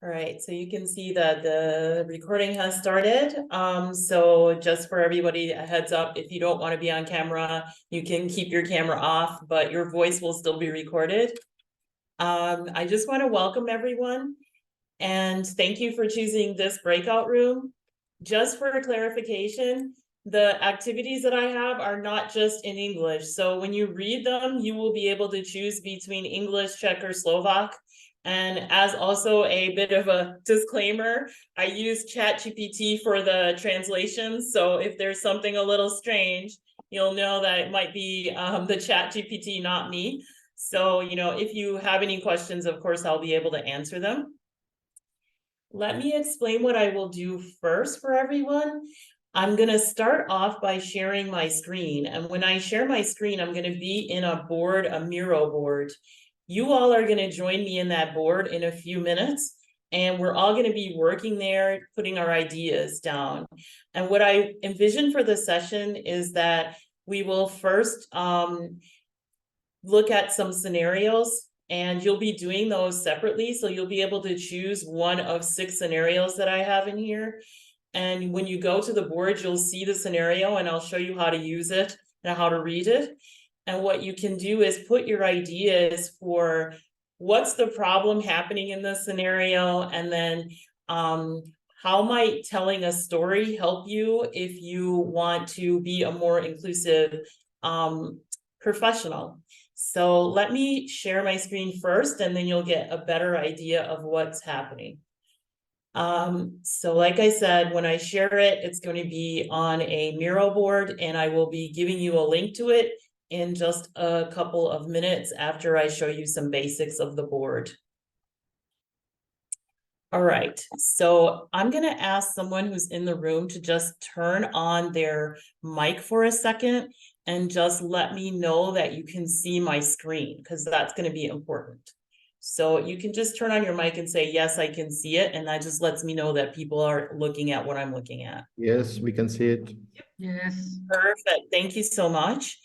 All right, so you can see that the recording has started. So just for everybody, a heads up, if you don't want to be on camera, you can keep your camera off, but your voice will still be recorded. I just want to welcome everyone and thank you for choosing this breakout room. Just for clarification, the activities that I have are not just in English. So when you read them, you will be able to choose between English, Czech, or Slovak. And as also a bit of a disclaimer, I use ChatGPT for the translations. So if there's something a little strange, you'll know that it might be the ChatGPT, not me. So, if you have any questions, of course, I'll be able to answer them. Let me explain what I will do first for everyone. I'm going to start off by sharing my screen. And when I share my screen, I'm going to be in a board, a Miro board. You all are going to join me in that board in a few minutes. And we're all going to be working there, putting our ideas down. And what I envision for the session is that we will first look at some scenarios, and you'll be doing those separately. So you'll be able to choose one of 6 scenarios that I have in here. And when you go to the board, you'll see the scenario and I'll show you how to use it and how to read it. And what you can do is put your ideas for what's the problem happening in the scenario, and then how might telling a story help you if you want to be a more inclusive professional. So let me share my screen first, and then you'll get a better idea of what's happening. So like I said, when I share it, it's going to be on a Miro board, and I will be giving you a link to it in just a couple of minutes after I show you some basics of the board. All right, so I'm going to ask someone who's in the room to just turn on their mic for a second and just let me know that you can see my screen, because that's going to be important. So you can just turn on your mic and say, yes, I can see it. And that just lets me know that people are looking at what I'm looking at. Yes, we can see it. Yes. Perfect. Thank you so much.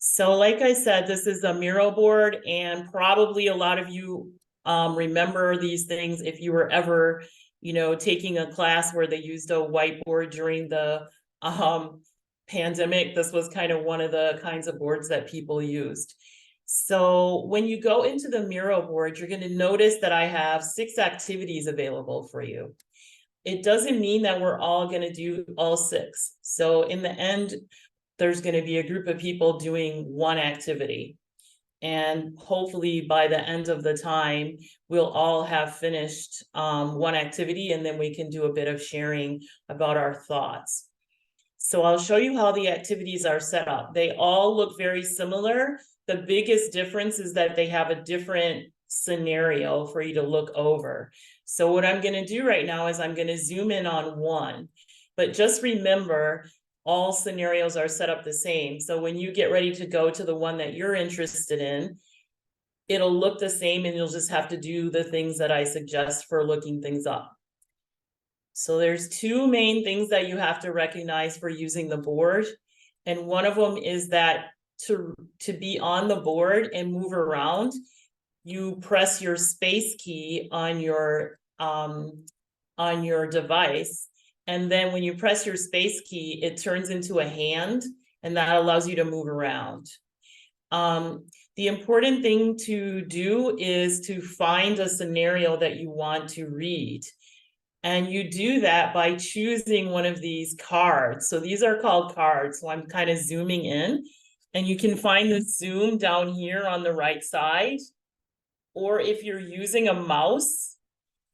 So like I said, this is a Miro board, and probably a lot of you remember these things if you were ever, taking a class where they used a whiteboard during the pandemic. This was kind of one of the kinds of boards that people used. So when you go into the Miro board, you're going to notice that I have 6 activities available for you. It doesn't mean that we're all going to do all 6. So in the end, there's going to be a group of people doing one activity. And hopefully by the end of the time, we'll all have finished one activity, and then we can do a bit of sharing about our thoughts. So I'll show you how the activities are set up. They all look very similar. The biggest difference is that they have a different scenario for you to look over. So what I'm going to do right now is I'm going to zoom in on one. But just remember, all scenarios are set up the same. So when you get ready to go to the one that you're interested in, it'll look the same, and you'll just have to do the things that I suggest for looking things up. So there's 2 main things that you have to recognize for using the board. And one of them is that to be on the board and move around, you press your space key on your device. And then when you press your space key, it turns into a hand, and that allows you to move around. The important thing to do is to find a scenario that you want to read. And you do that by choosing one of these cards. So these are called cards. So I'm kind of zooming in, and you can find the zoom down here on the right side. Or if you're using a mouse,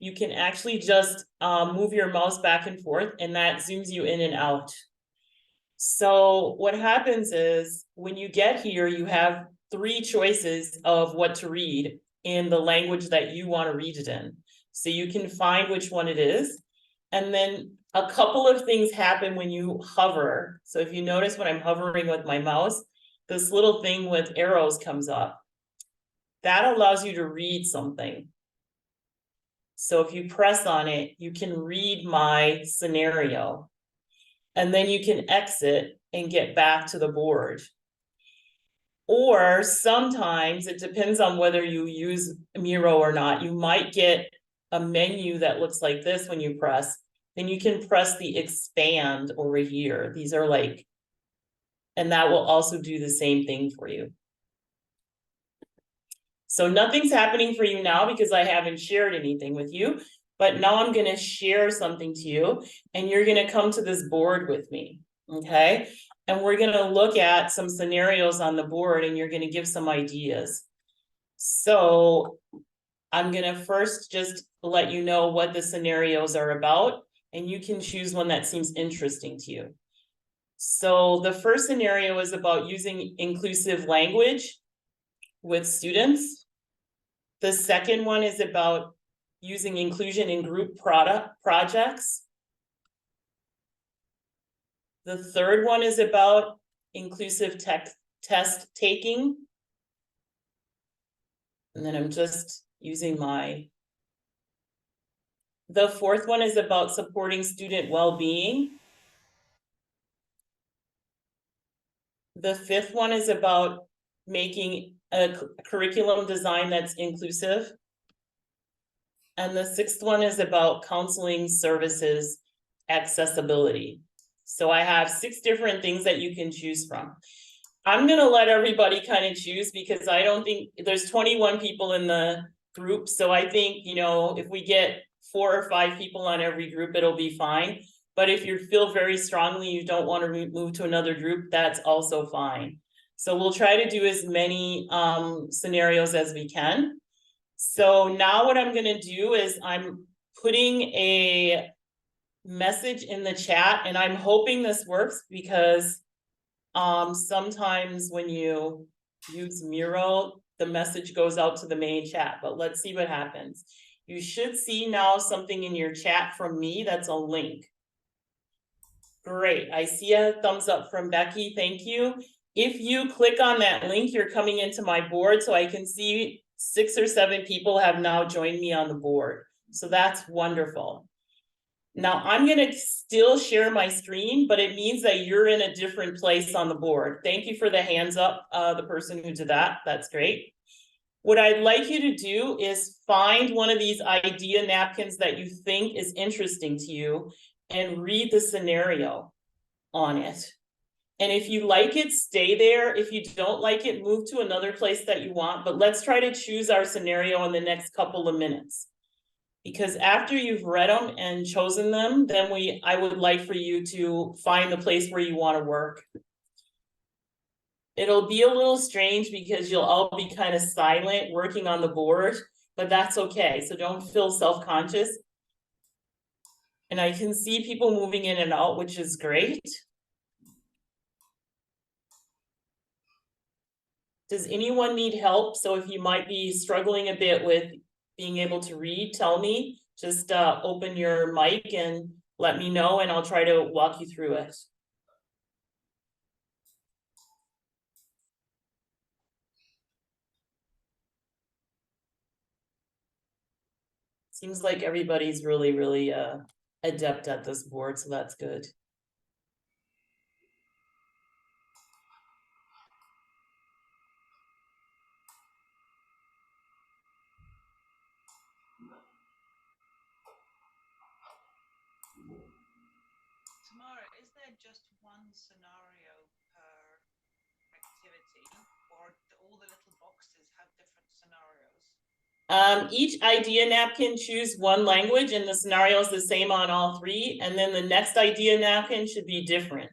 you can actually just move your mouse back and forth, and that zooms you in and out. So what happens is when you get here, you have 3 choices of what to read in the language that you want to read it in. So you can find which one it is. And then a couple of things happen when you hover. So if you notice when I'm hovering with my mouse, this little thing with arrows comes up. That allows you to read something. So if you press on it, you can read my scenario. And then you can exit and get back to the board. Or sometimes, it depends on whether you use Miro or not, you might get a menu that looks like this when you press, then you can press the expand over here. These are like, and that will also do the same thing for you. So nothing's happening for you now because I haven't shared anything with you, but now I'm gonna share something to you and you're gonna come to this board with me, okay? And we're gonna look at some scenarios on the board and you're gonna give some ideas. So I'm gonna first just let you know what the scenarios are about, and you can choose one that seems interesting to you. So the first scenario is about using inclusive language with students. The second one is about using inclusion in group projects. The third one is about inclusive test taking. And then I'm just using the fourth one is about supporting student well-being. The fifth one is about making a curriculum design that's inclusive. And the sixth one is about counseling services accessibility. So I have 6 different things that you can choose from. I'm gonna let everybody kind of choose because I don't think there's 21 people in the group. So I think, you know, if we get 4 or 5 people on every group, it'll be fine. But if you feel very strongly you don't want to move to another group, that's also fine. So we'll try to do as many scenarios as we can. So now what I'm gonna do is I'm putting a message in the chat and I'm hoping this works because sometimes when you use Miro, the message goes out to the main chat, but let's see what happens. You should see now something in your chat from me that's a link. Great, I see a thumbs up from Becky, thank you. If you click on that link, you're coming into my board, so I can see 6 or 7 people have now joined me on the board. So that's wonderful. Now I'm gonna still share my screen, but it means that you're in a different place on the board. Thank you for the hands up, the person who did that, that's great. What I'd like you to do is find one of these idea napkins that you think is interesting to you and read the scenario on it. And if you like it, stay there. If you don't like it, move to another place that you want, but let's try to choose our scenario in the next couple of minutes. Because after you've read them and chosen them, then I would like for you to find the place where you want to work. It'll be a little strange because you'll all be kind of silent working on the board, but that's okay. So don't feel self-conscious. And I can see people moving in and out, which is great. Does anyone need help? So if you might be struggling a bit with being able to read, tell me. Just open your mic and let me know and I'll try to walk you through it. Seems like everybody's really adept at this board, so that's good. Tamara, is there just one scenario per activity, or all the little boxes have different scenarios? Each idea napkin choose one language and the scenario is the same on all 3. And then the next idea napkin should be different.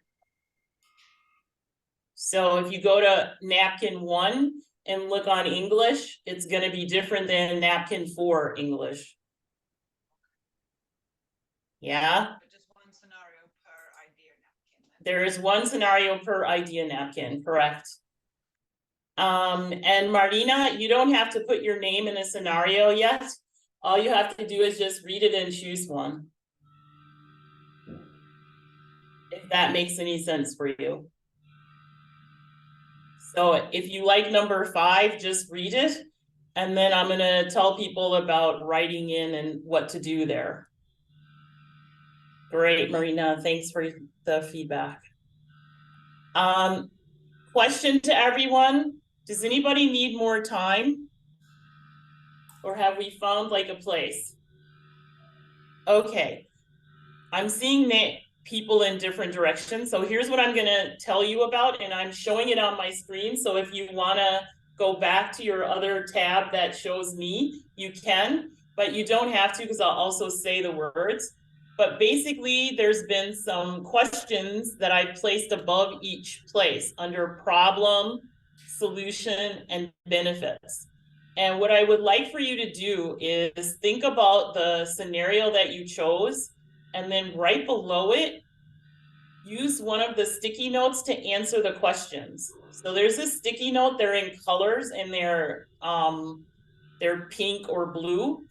So if you go to napkin 1 and look on English, it's going to be different than napkin 4 English. Yeah. But just one scenario per idea napkin. There is one scenario per idea napkin, correct. And Marina, you don't have to put your name in a scenario yet. All you have to do is just read it and choose one. If that makes any sense for you. So if you like number 5, just read it. And then I'm gonna tell people about writing in and what to do there. Great, Marina, thanks for the feedback. Question to everyone. Does anybody need more time? Or have we found like a place? Okay, I'm seeing people in different directions. So here's what I'm going to tell you about, and I'm showing it on my screen. So if you want to go back to your other tab that shows me, you can, but you don't have to because I'll also say the words. But basically, there's been some questions that I placed above each place under problem, solution, and benefits. And what I would like for you to do is think about the scenario that you chose, and then right below it, use one of the sticky notes to answer the questions. So there's a sticky note, they're in colors and they're pink or blue.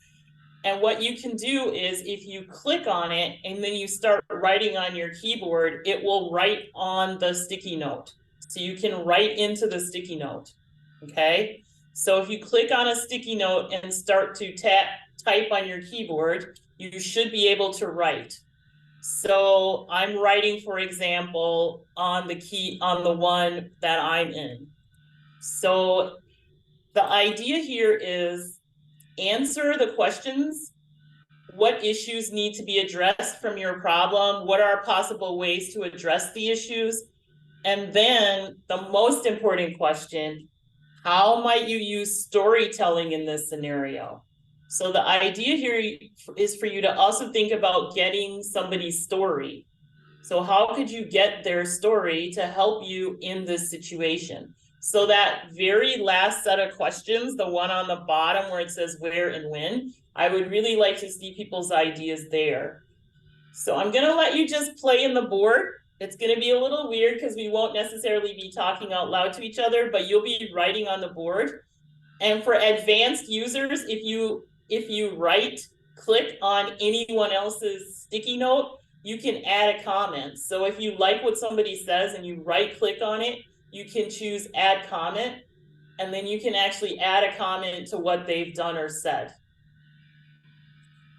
And what you can do is if you click on it and then you start writing on your keyboard, it will write on the sticky note. So you can write into the sticky note, okay? So if you click on a sticky note and start to type on your keyboard, you should be able to write. So I'm writing, for example, on the one that I'm in. So the idea here is answer the questions. What issues need to be addressed from your problem? What are possible ways to address the issues? And then the most important question, how might you use storytelling in this scenario? So the idea here is for you to also think about getting somebody's story. So how could you get their story to help you in this situation? So that very last set of questions, the one on the bottom where it says where and when, I would really like to see people's ideas there. So I'm gonna let you just play in the board. It's gonna be a little weird because we won't necessarily be talking out loud to each other, but you'll be writing on the board. And for advanced users, if you click on anyone else's sticky note, you can add a comment. So if you like what somebody says and you right click on it, you can choose add comment, and then you can actually add a comment to what they've done or said.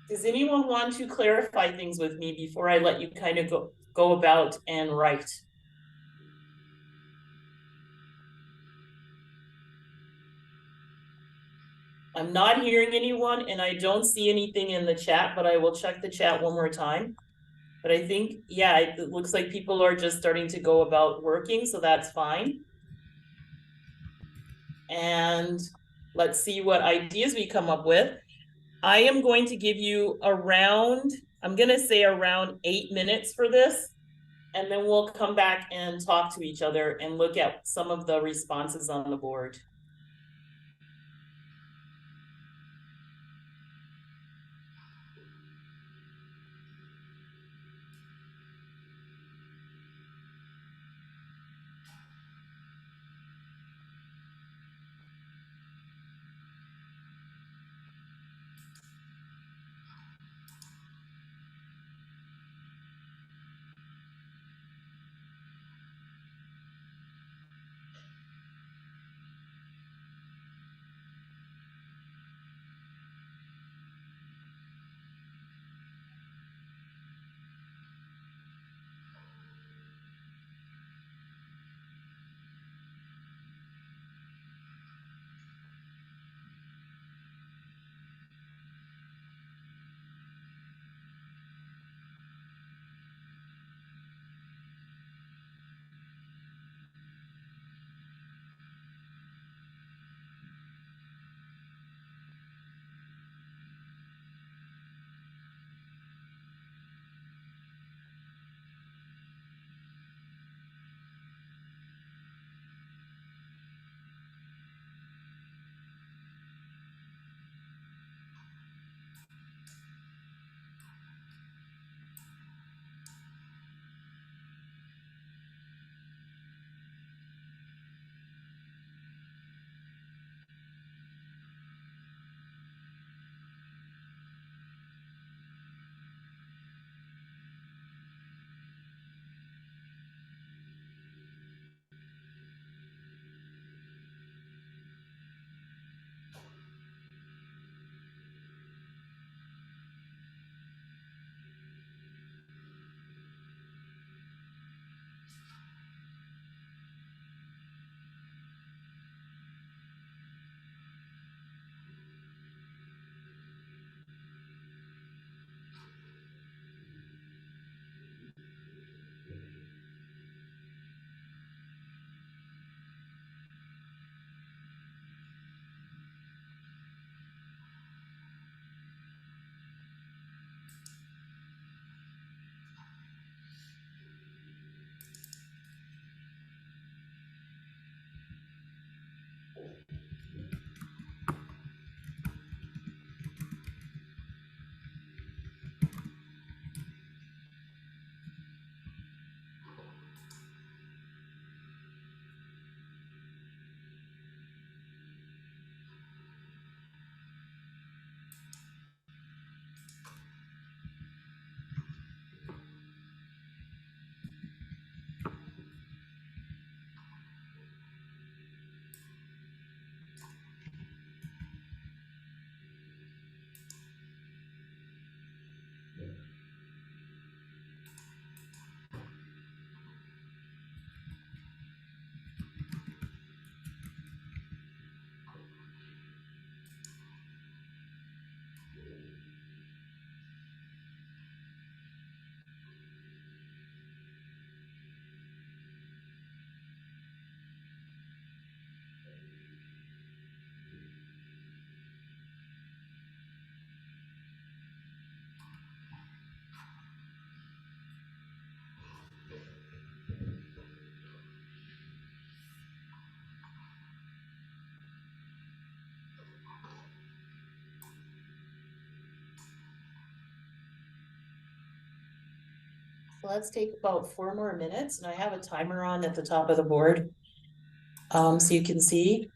Does anyone want to clarify things with me before I let you kind of go about and write? I'm not hearing anyone and I don't see anything in the chat, but I will check the chat one more time. But I think, yeah, it looks like people are just starting to go about working, so that's fine. And let's see what ideas we come up with. I am going to give you I'm going to say around 8 minutes for this. And then we'll come back and talk to each other and look at some of the responses on the board. Let's take about 4 more minutes, and I have a timer on at the top of the board. So you can see.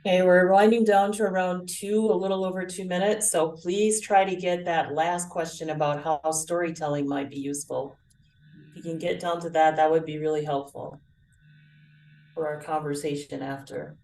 Okay, we're winding down to around a little over 2 minutes, so please try to get that last question about how storytelling might be useful. If you can get down to that, that would be really helpful for our conversation after.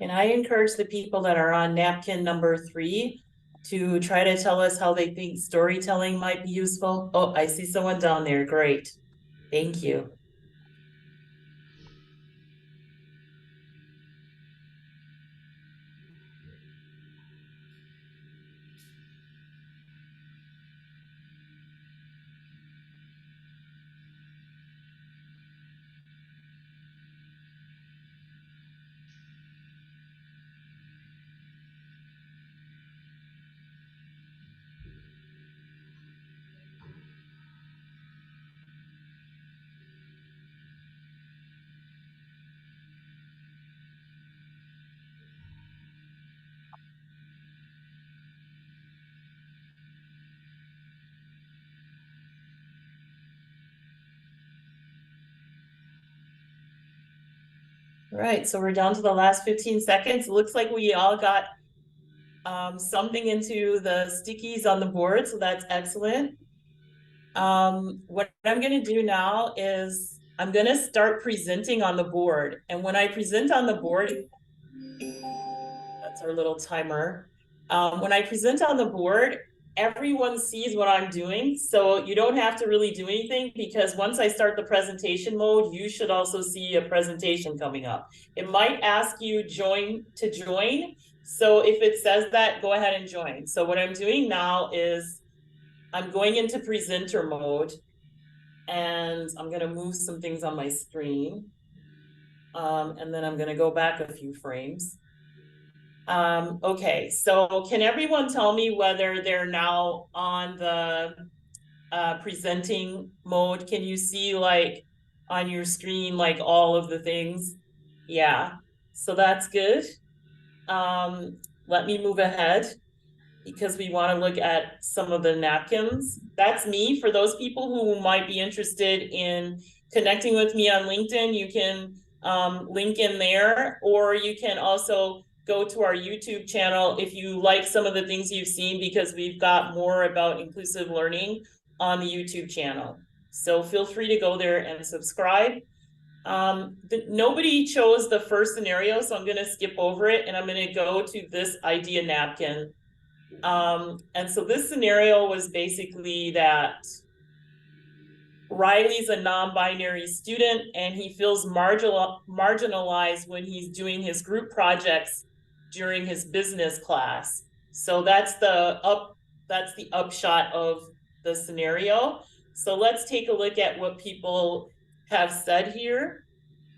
And I encourage the people that are on napkin number 3 to try to tell us how they think storytelling might be useful. Oh, I see someone down there. Great. Thank you. All right, so we're down to the last 15 seconds. It looks like we all got something into the stickies on the board, so that's excellent. What I'm going to do now is I'm going to start presenting on the board. And when I present on the board, that's our little timer. When I present on the board, everyone sees what I'm doing. So you don't have to really do anything, because once I start the presentation mode, you should also see a presentation coming up. It might ask you join. So if it says that, go ahead and join. So what I'm doing now is I'm going into presenter mode, and I'm going to move some things on my screen. And then I'm going to go back a few frames. Okay, so can everyone tell me whether they're now on the presenting mode? Can you see like on your screen, like all of the things? Yeah, so that's good. Let me move ahead, because we want to look at some of the napkins. That's me. For those people who might be interested in connecting with me on LinkedIn, you can link in there, or you can also go to our YouTube channel if you like some of the things you've seen, because we've got more about inclusive learning on the YouTube channel. So feel free to go there and subscribe. Nobody chose the first scenario, so I'm going to skip over it, and I'm going to go to this idea napkin. And so this scenario was basically that Riley's a non-binary student, and he feels marginalized when he's doing his group projects during his business class. So that's the upshot of the scenario. So let's take a look at what people have said here.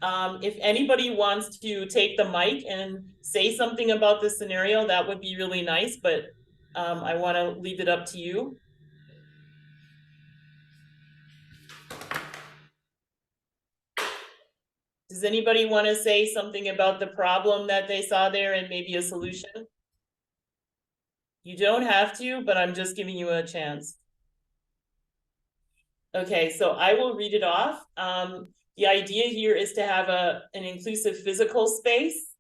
If anybody wants to take the mic and say something about this scenario, that would be really nice, but I want to leave it up to you. Does anybody want to say something about the problem that they saw there and maybe a solution? You don't have to, but I'm just giving you a chance. Okay, so I will read it off. The idea here is to have an inclusive physical space.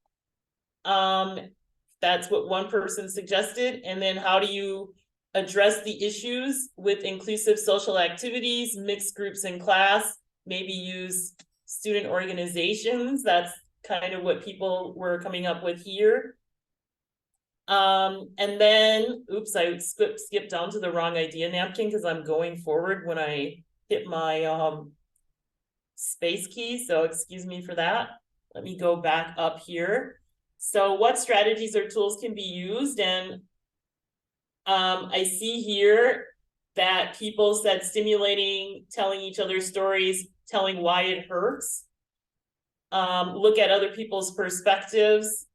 That's what one person suggested. And then how do you address the issues with inclusive social activities, mixed groups in class, maybe use student organizations? That's kind of what people were coming up with here. And then, oops, I skipped down to the wrong idea napkin because I'm going forward when I hit my space key. So excuse me for that. Let me go back up here. So what strategies or tools can be used? And I see here that people said stimulating, telling each other stories, telling why it hurts. Look at other people's perspectives.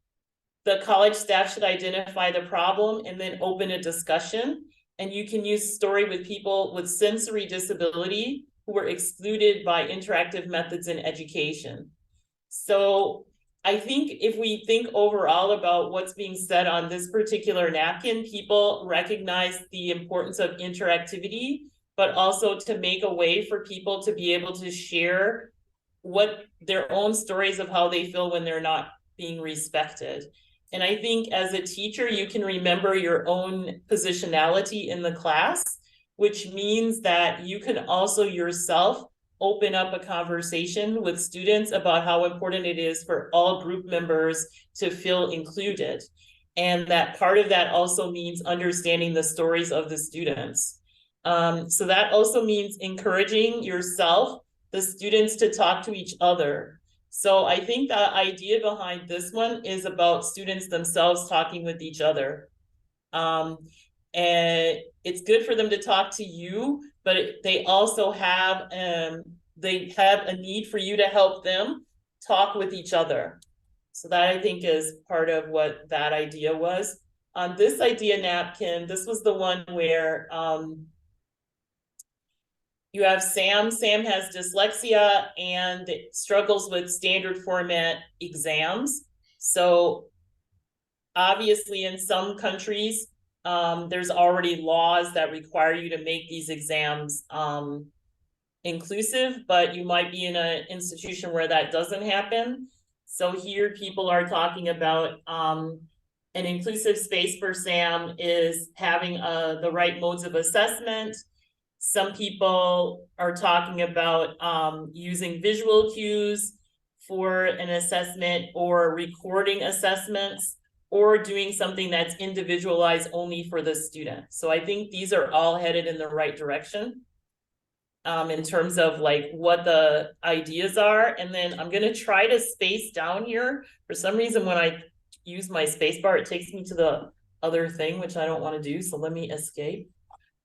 The college staff should identify the problem and then open a discussion. And you can use story with people with sensory disability who were excluded by interactive methods in education. So I think if we think overall about what's being said on this particular napkin, people recognize the importance of interactivity, but also to make a way for people to be able to share what their own stories of how they feel when they're not being respected. And I think as a teacher, you can remember your own positionality in the class, which means that you can also yourself open up a conversation with students about how important it is for all group members to feel included. And that part of that also means understanding the stories of the students. So that also means encouraging yourself, the students, to talk to each other. So I think the idea behind this one is about students themselves talking with each other. And it's good for them to talk to you, but they also have a need for you to help them talk with each other. So that I think is part of what that idea was. On this idea napkin, this was the one where you have Sam. Sam has dyslexia and struggles with standard format exams. So obviously in some countries, there's already laws that require you to make these exams inclusive, but you might be in an institution where that doesn't happen. So here people are talking about an inclusive space for SAM is having the right modes of assessment. Some people are talking about using visual cues for an assessment, or recording assessments, or doing something that's individualized only for the student. So I think these are all headed in the right direction in terms of like what the ideas are. And then I'm gonna try to space down here. For some reason, when I use my space bar, it takes me to the other thing, which I don't want to do. So let me escape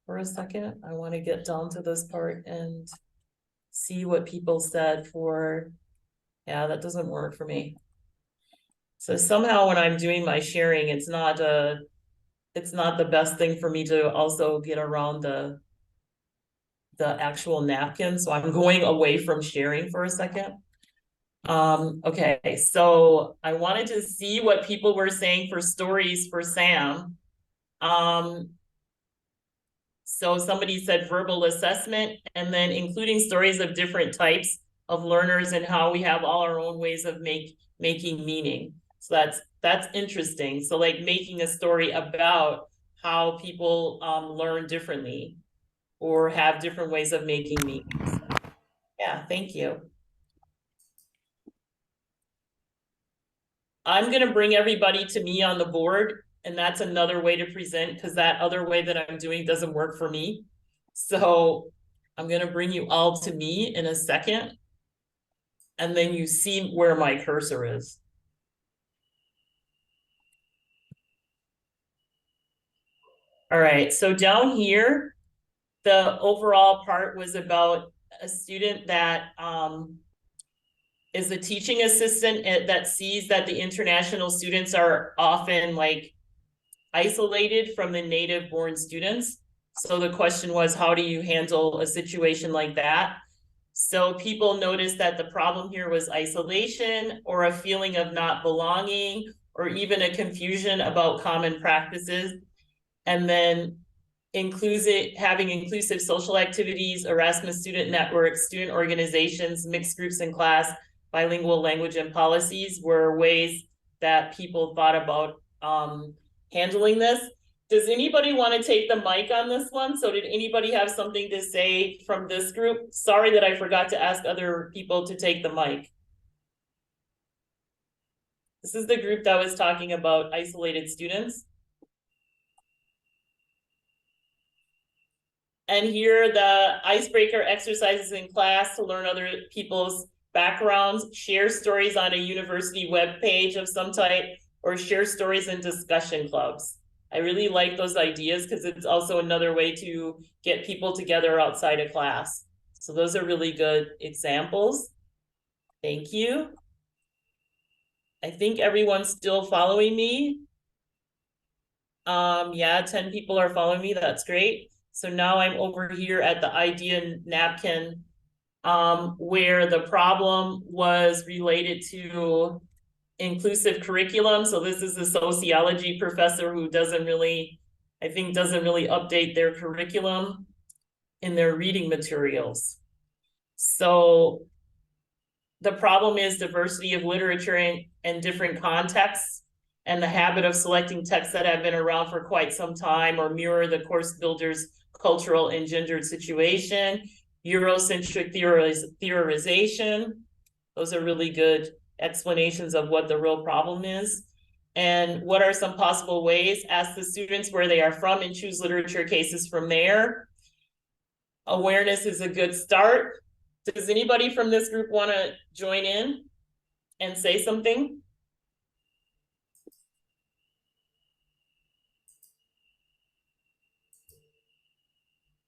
for a second. I want to get down to this part and see what people said for, yeah, that doesn't work for me. So somehow when I'm doing my sharing, it's not the best thing for me to also get around the actual napkin. So I'm going away from sharing for a second. Okay, so I wanted to see what people were saying for stories for Sam. So somebody said verbal assessment, and then including stories of different types of learners and how we have all our own ways of making meaning. So that's interesting. So like making a story about how people learn differently or have different ways of making meanings. Yeah, thank you. I'm going to bring everybody to me on the board, and that's another way to present, because that other way that I'm doing doesn't work for me. So I'm going to bring you all to me in a second, and then you see where my cursor is. All right, so down here, the overall part was about a student that is a teaching assistant that sees that the international students are often like isolated from the native born students. So the question was, how do you handle a situation like that? So people noticed that the problem here was isolation, or a feeling of not belonging, or even a confusion about common practices. And then having inclusive social activities, Erasmus student networks, student organizations, mixed groups in class, bilingual language and policies were ways that people thought about handling this. Does anybody want to take the mic on this one? So did anybody have something to say from this group? Sorry that I forgot to ask other people to take the mic. This is the group that was talking about isolated students. And here the icebreaker exercises in class to learn other people's backgrounds, share stories on a university webpage of some type, or share stories in discussion clubs. I really like those ideas because it's also another way to get people together outside of class. So those are really good examples. Thank you. I think everyone's still following me. Yeah, 10 people are following me. That's great. So now I'm over here at the idea napkin, where the problem was related to inclusive curriculum. So this is a sociology professor who doesn't really update their curriculum in their reading materials. So the problem is diversity of literature and different contexts, and the habit of selecting texts that have been around for quite some time or mirror the course builder's cultural and gendered situation, Eurocentric theorization. Those are really good explanations of what the real problem is. And what are some possible ways? Ask the students where they are from and choose literature cases from there. Awareness is a good start. Does anybody from this group want to join in and say something?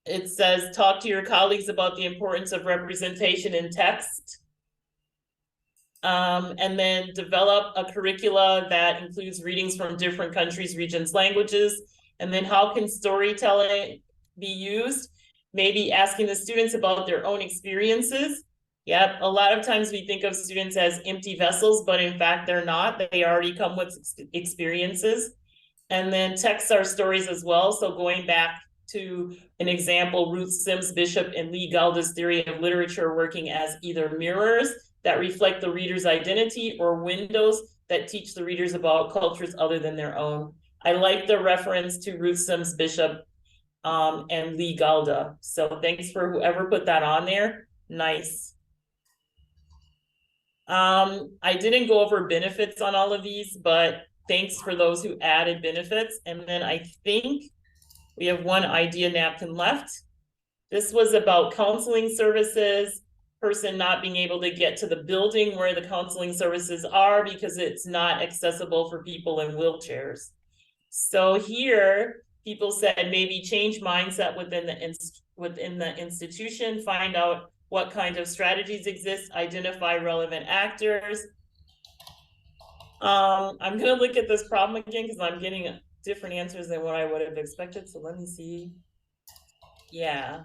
It says, talk to your colleagues about the importance of representation in text. And then develop a curricula that includes readings from different countries, regions, languages. And then how can storytelling be used? Maybe asking the students about their own experiences. Yep, a lot of times we think of students as empty vessels, but in fact they're not. They already come with experiences. And then texts are stories as well. So going back to an example, Ruth Sims Bishop and Lee Galda's theory of literature working as either mirrors that reflect the reader's identity, or windows that teach the readers about cultures other than their own. I like the reference to Ruth Sims Bishop and Lee Galda. So thanks for whoever put that on there. Nice. I didn't go over benefits on all of these, but thanks for those who added benefits. And then I think we have one idea napkin left. This was about counseling services, person not being able to get to the building where the counseling services are because it's not accessible for people in wheelchairs. So here, people said maybe change mindset within the institution, find out what kind of strategies exist, identify relevant actors. I'm gonna look at this problem again because I'm getting different answers than what I would have expected. So let me see. Yeah.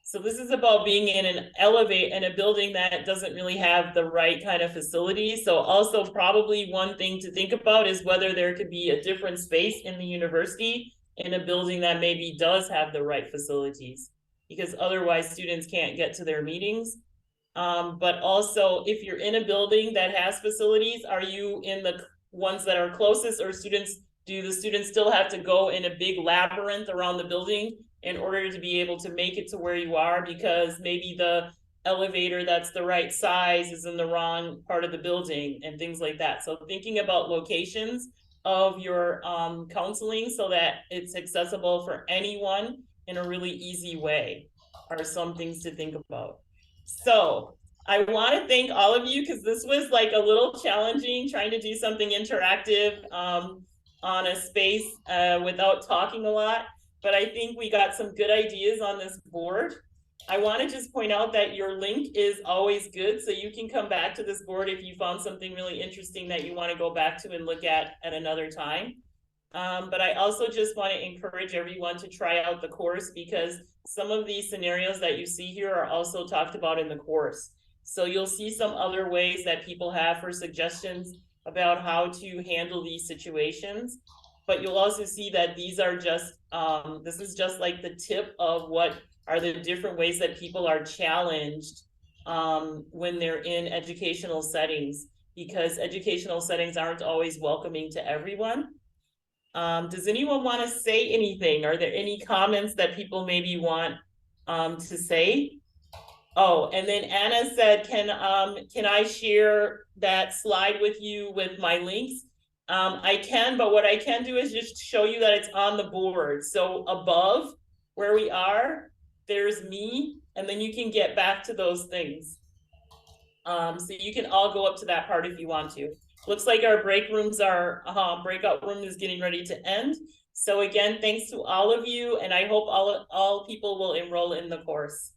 So this is about being in a building that doesn't really have the right kind of facilities. So also probably one thing to think about is whether there could be a different space in the university in a building that maybe does have the right facilities, because otherwise students can't get to their meetings. But also if you're in a building that has facilities, are you in the ones that are closest, or do the students still have to go in a big labyrinth around the building in order to be able to make it to where you are, because maybe the elevator that's the right size is in the wrong part of the building and things like that. So thinking about locations of your counseling so that it's accessible for anyone in a really easy way are some things to think about. So I want to thank all of you, because this was like a little challenging trying to do something interactive on a space without talking a lot, but I think we got some good ideas on this board. I want to just point out that your link is always good, so you can come back to this board if you found something really interesting that you want to go back to and look at another time. But I also just want to encourage everyone to try out the course, because some of these scenarios that you see here are also talked about in the course. So you'll see some other ways that people have for suggestions about how to handle these situations. But you'll also see that these are just, this is just like the tip of what are the different ways that people are challenged when they're in educational settings, because educational settings aren't always welcoming to everyone. Does anyone want to say anything? Are there any comments that people maybe want to say? Oh, and then Anna said, can I share that slide with you with my links? I can, but what I can do is just show you that it's on the board. So above where we are, there's me, and then you can get back to those things. So you can all go up to that part if you want to. Looks like our breakout room is getting ready to end. So again, thanks to all of you, and I hope all people will enroll in the course.